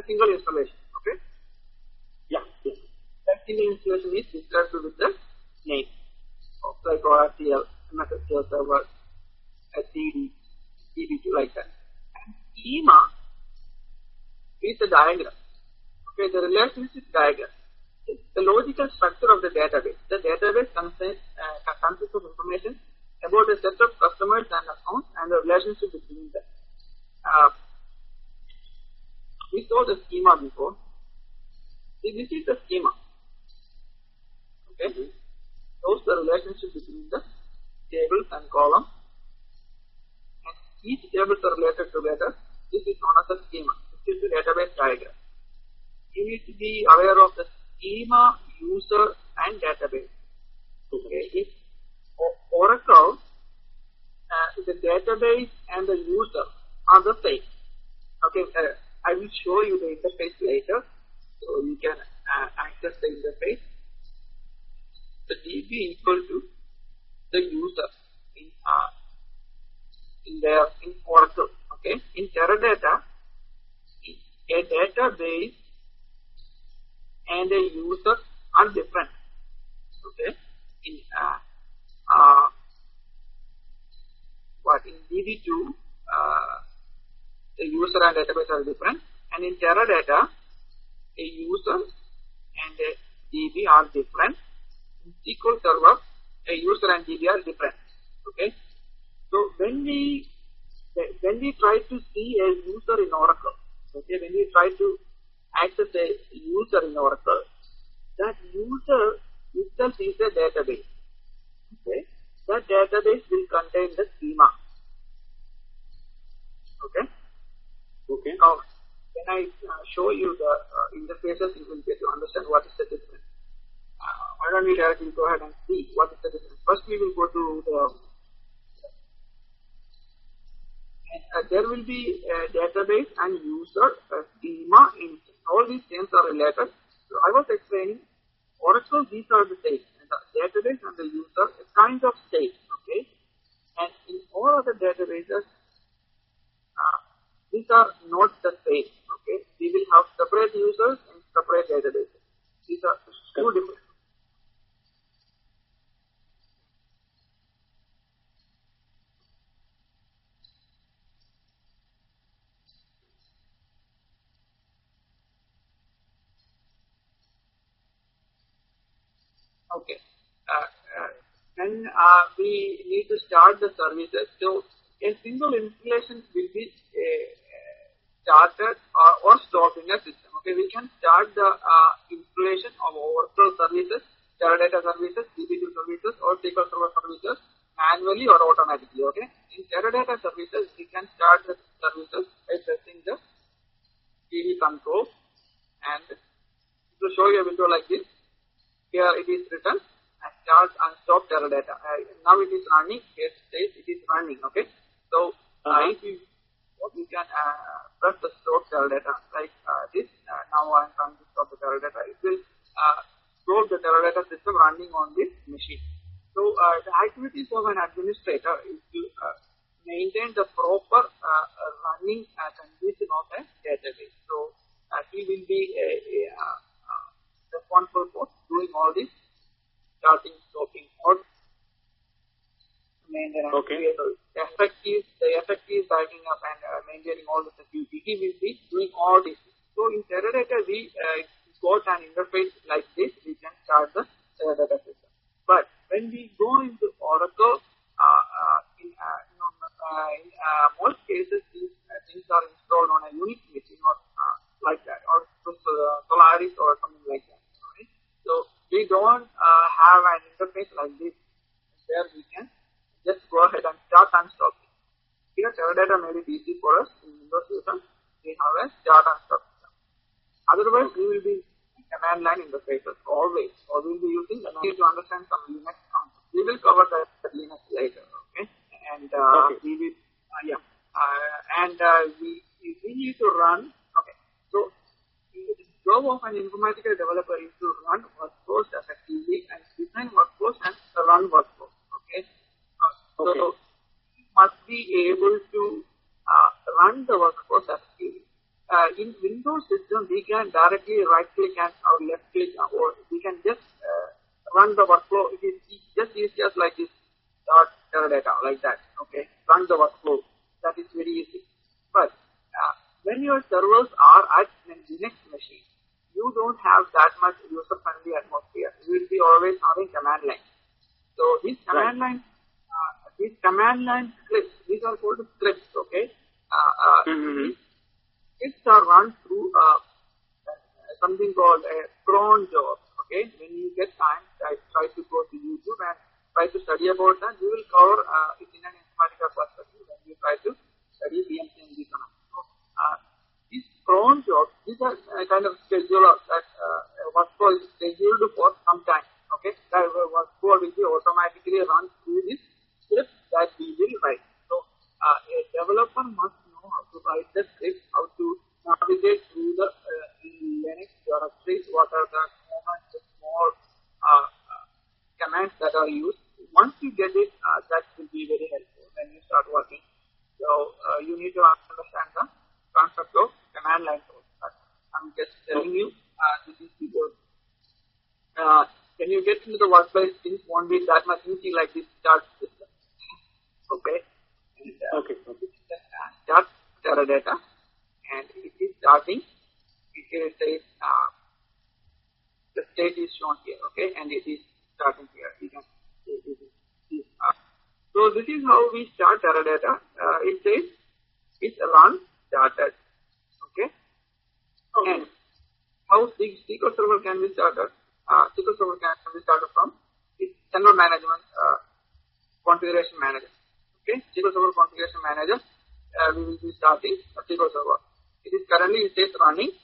single installation. Okay. Yeah. Yes. That single installation is declared with the name of like RTL, MSSQL server, CD, DB2 like that. And schema is the diagram. Okay, the relationship diagram. It's the logical structure of the database. The database consists of information about a set of customers and accounts and the relationship between them. We saw the schema before. This is the schema. Okay, shows the relationship between the tables and columns. And each tables are related together. This is known as a schema. This is the database diagram. You need to be aware of the schema, user, and database. Okay, if Oracle, the database and the user are the same. Okay, I will show you the interface later, so you can access the interface. The DB equal to the user in Oracle. Okay, in Teradata, a database and a user are different. Okay, in DB2, the user and database are different, and in Teradata, a user and a DB are different. In SQL Server, a user and DB are different. Okay, so when we try to see a user in Oracle, okay, when we try to access a user in Oracle, that user itself is a database. Okay, that database will contain the schema. Okay. Okay. Now, when I show you the interfaces, you will get to understand what is the difference. Why don't we directly go ahead and see what is the difference? First, we will go to the. There will be a database and user, schema, in all these things are related. So I was explaining Oracle, these are the states. And the database and the user is kind of state. Okay. And in all other databases, these are not the same. Okay. We will have separate users and separate databases. These are two different. Okay. Then we need to start the services. So a single installation will be started or stopped in a system. Okay, we can start the installation of Oracle services, Teradata services, DB2 services, or SQL Server services manually or automatically. Okay, in Teradata services, we can start the services by pressing the DB control, and to show you a window like this. Here it is written start and stop Teradata. Now it is running. Here it says it is running. Okay. So if we can press the stop Teradata like this. Now I am trying to stop the Teradata. It will stop the Teradata system running on this machine. So the activities of an administrator is to maintain the proper running condition of a database. So he will be responsible for doing all this starting, stopping, or maintenance. Okay. The effective backing up and maintaining all the security. He will be doing all this. So in Teradata, we got an interface like this. We can start the Teradata system. But when we go into Oracle, in most cases, these things are installed on a Unix machine or like that, or Solaris or something like that. Right? So we don't have an interface like this where we can just go ahead and start and stop it. Here, Teradata made it easy for us in Windows system. We have a start and stop system. Otherwise, we will be command line interfaces always, or we will be using the need to understand some Linux concepts. We will cover that Linux later, okay? And we will, we need to run. Okay, so the job of an informatical developer is to run workflows effectively and design workflows and run workflows. Okay, so you must be able to run the workflows effectively. in Windows system, we can directly right click and or left click, or we can just run the workflow. It is just like this dot Teradata, like that. Okay, run the workflow. That is very easy. But when your servers are at a Linux machine, you don't have that much user-friendly atmosphere. You will be always having command line. So these command line scripts, these are called scripts. Okay. Scripts are run through something called a cron job. Okay, when you get time, try to go to YouTube and try to study about that. You will cover it in an informatica perspective when you try to study BMC and economics. So these cron jobs, these are kind of schedulers that workflow is scheduled for some time. Okay, that workflow will be automatically run through this script that we will write. So a developer must know how to write the script, how to navigate through the Linux directories, what are the commands, the small commands that are used. Once you get it, that will be very helpful when you start working. So you need to understand the concept of command line code. I'm just telling you, this is because when you get into the workplace, things won't be that much easy like this start system. Okay. And, okay. Start Teradata, and it is starting. It says the state is shown here. Okay, and it is starting here. You can see so this is how we start Teradata. It says it's run started. Okay. And how SQL Server can be started? SQL Server can be started from its general management configuration manager. Okay, SQL Server configuration manager. We will be starting SQL Server. It is currently, it says running.